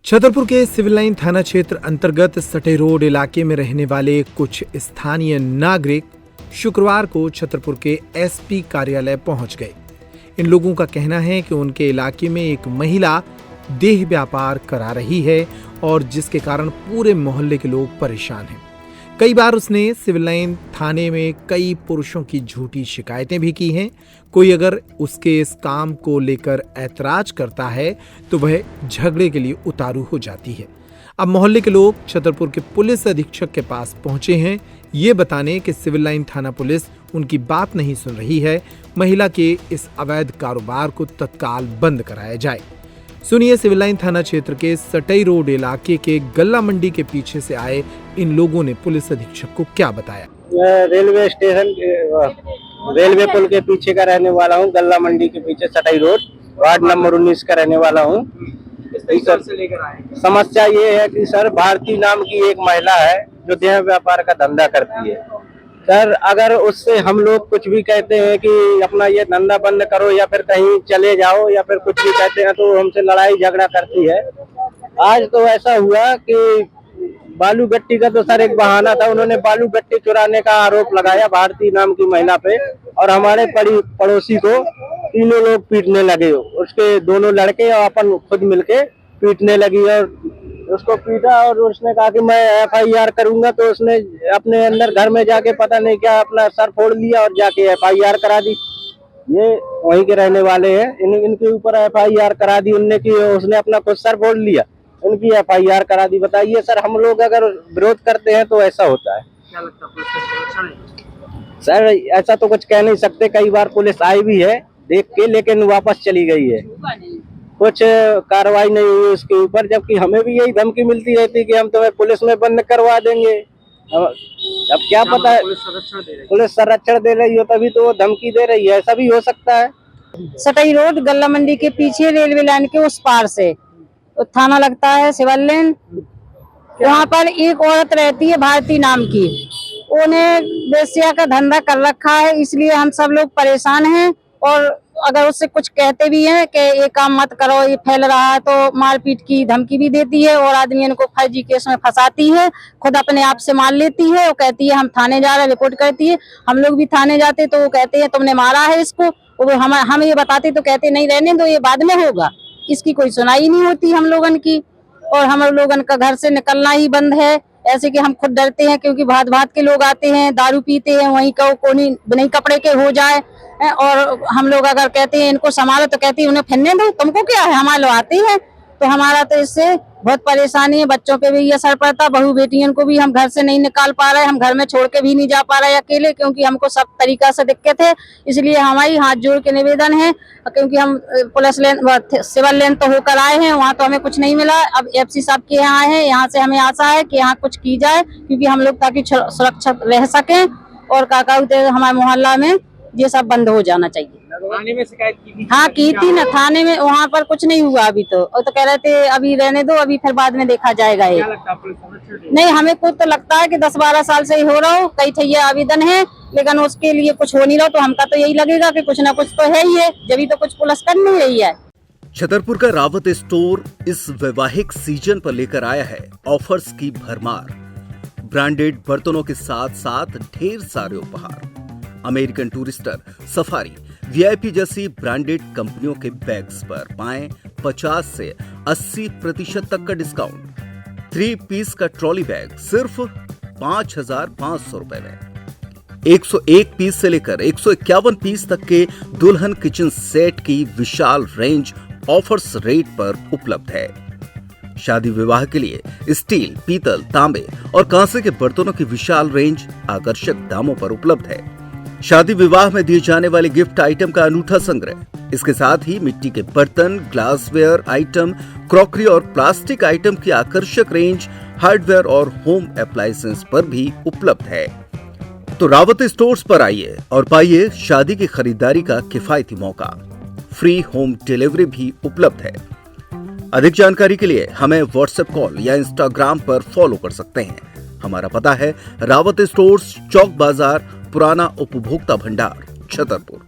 छतरपुर के civil line थाना क्षेत्र अंतर्गत सटे रोड इलाके में रहने वाले कुछ स्थानीय नागरिक शुक्रवार को छतरपुर के एसपी कार्यालय पहुंच गए। इन लोगों का कहना है कि उनके इलाके में एक महिला देह व्यापार करा रही है और जिसके कारण पूरे मोहल्ले के लोग परेशान हैं। कई बार उसने सिविल लाइन थाने में कई पुरुषों की झूठी शिकायतें भी की हैं। कोई अगर उसके इस काम को लेकर ऐतराज करता है तो वह झगड़े के लिए उतारू हो जाती है। अब मोहल्ले के लोग छतरपुर के पुलिस अधीक्षक के पास पहुंचे हैं ये बताने कि सिविल लाइन थाना पुलिस उनकी बात नहीं सुन रही है। महिला के इस अवैध कारोबार को तत्काल बंद कराया जाए। सुनिए सिविल लाइन थाना क्षेत्र के सटई रोड इलाके के गल्ला मंडी के पीछे से आए इन लोगों ने पुलिस अधीक्षक को क्या बताया। रेलवे स्टेशन रेलवे पुल के पीछे का रहने वाला हूँ। गल्ला मंडी के पीछे सटई रोड वार्ड नंबर 19 का रहने वाला हूँ। समस्या ये है कि सर भारती नाम की एक महिला है जो देह व्यापार का धंधा करती है। सर अगर उससे हम लोग कुछ भी कहते हैं कि अपना ये धंधा बंद करो या फिर कहीं चले जाओ या फिर कुछ भी कहते हैं तो हमसे लड़ाई झगड़ा करती है। आज तो ऐसा हुआ कि बालू गट्टी का तो सर एक बहाना था, उन्होंने बालू गट्टी चुराने का आरोप लगाया भारती नाम की महिला पे और हमारे पड़ोसी को तीनों लोग पीटने लगे। उसके दोनों लड़के और अपन खुद मिलके पीटने लगी और उसको पीटा और उसने कहा कि मैं एफआईआर करूंगा। तो उसने अपने अंदर घर में जाके पता नहीं क्या अपना सर फोड़ लिया और जाके एफआईआर करा दी। ये वहीं के रहने वाले हैं, इनके ऊपर एफआईआर करा दी उनने कि उसने अपना खुद सर फोड़ लिया, उनकी एफआईआर करा दी। बताइए सर हम लोग अगर विरोध करते हैं तो ऐसा होता है। क्या लगता है पुलिस सर ऐसा तो कुछ कह नहीं सकते। कई बार पुलिस आई भी है देख के लेकिन वापस चली गई है, कुछ कार्रवाई नहीं हुई उसके ऊपर। जबकि हमें भी यही धमकी मिलती रहती कि हम तुम्हें पुलिस में बंद करवा देंगे। अब क्या पता है पुलिस संरक्षण दे रही हो तभी तो वो धमकी दे रही है, ऐसा भी हो सकता है। सटई रोड गल्ला मंडी के पीछे रेलवे लाइन के उस पार से थाना लगता है सिविल लाइन। वहाँ पर एक औरत रहती है भारती नाम की, उन्हें वेश्या का धंधा कर रखा है, इसलिए हम सब लोग परेशान हैं। और अगर उससे कुछ कहते भी हैं कि ये काम मत करो ये फैल रहा है तो मारपीट की धमकी भी देती है और आदमी इनको फर्जी केस में फंसाती है, खुद अपने आप से मार लेती है और कहती है हम थाने जा रहे हैं, रिपोर्ट करती है। हम लोग भी थाने जाते तो वो कहते हैं तुमने मारा है इसको, और हम ये बताते तो कहते नहीं रहने दो ये बाद में होगा। इसकी कोई सुनाई नहीं होती हम लोगन की और हम लोगन का घर से निकलना ही बंद है। ऐसे कि हम खुद डरते हैं क्योंकि भात भात के लोग आते हैं, दारू पीते हैं, वहीं का कोनी बिना कपड़े के हो जाए। और हम लोग अगर कहते हैं इनको संभालो तो कहती है उन्हें फिरने दो, तुमको क्या है, हमारे लोग आते हैं। तो हमारा तो इससे बहुत परेशानी है, बच्चों पे भी असर पड़ता, बहू बेटियों को भी हम घर से नहीं निकाल पा रहे, हम घर में छोड़ के भी नहीं जा पा रहे अकेले, क्योंकि हमको सब तरीका से दिक्कत है। इसलिए हमारी हाथ जोड़ के निवेदन है, क्योंकि हम पुलिस लाइन सिविल लाइन तो होकर आए हैं, वहाँ तो हमें कुछ नहीं मिला। अब एफसी साहब के यहाँ आए हैं, यहाँ से हमें आशा है कि यहाँ कुछ की जाए क्योंकि हम लोग ताकि सुरक्षित रह सकें और हमारे मोहल्ला में ये सब बंद हो जाना चाहिए। थाने में शिकायत की थी? हाँ की थी ना थाने में, वहाँ पर कुछ नहीं हुआ अभी तो, और तो कह रहे थे अभी रहने दो, अभी फिर बाद में देखा जाएगा। ये नहीं हमें खुद तो लगता है कि 10-12 साल से ही हो रहा हो, कई ठैया आवेदन है लेकिन उसके लिए कुछ हो नहीं रहा। तो हमका तो यही लगेगा कि कुछ ना कुछ तो है ही है, जब तो कुछ पुलिस कर नहीं रही है। छतरपुर का रावत स्टोर इस वैवाहिक सीजन पर लेकर आया है ऑफर्स की भरमार। ब्रांडेड बर्तनों के साथ साथ ढेर सारे उपहार, अमेरिकन टूरिस्टर, सफारी, वीआईपी जैसी ब्रांडेड कंपनियों के बैग्स पर पाएं 50 से 80% तक का डिस्काउंट। 3 पीस का ट्रॉली बैग सिर्फ 5,500 रुपए में। 101 पीस से लेकर 151 पीस तक के दुल्हन किचन सेट की विशाल रेंज ऑफर्स रेट पर उपलब्ध है। शादी विवाह के लिए स्टील, पीतल, तांबे और कांसे के बर्तनों की विशाल रेंज आकर्षक दामों पर उपलब्ध है। शादी विवाह में दिए जाने वाले गिफ्ट आइटम का अनूठा संग्रह, इसके साथ ही मिट्टी के बर्तन, ग्लासवेयर आइटम, क्रॉकरी और प्लास्टिक आइटम की आकर्षक रेंज हार्डवेयर और होम अप्लायंसेस पर भी उपलब्ध है। तो रावत स्टोर्स पर आइए और पाइए शादी की खरीदारी का किफायती मौका। फ्री होम डिलीवरी भी उपलब्ध है। अधिक जानकारी के लिए हमें व्हाट्सएप कॉल या इंस्टाग्राम पर फॉलो कर सकते हैं। हमारा पता है रावत स्टोर्स, चौक बाजार, पुराना उपभोक्ता भंडार, छतरपुर।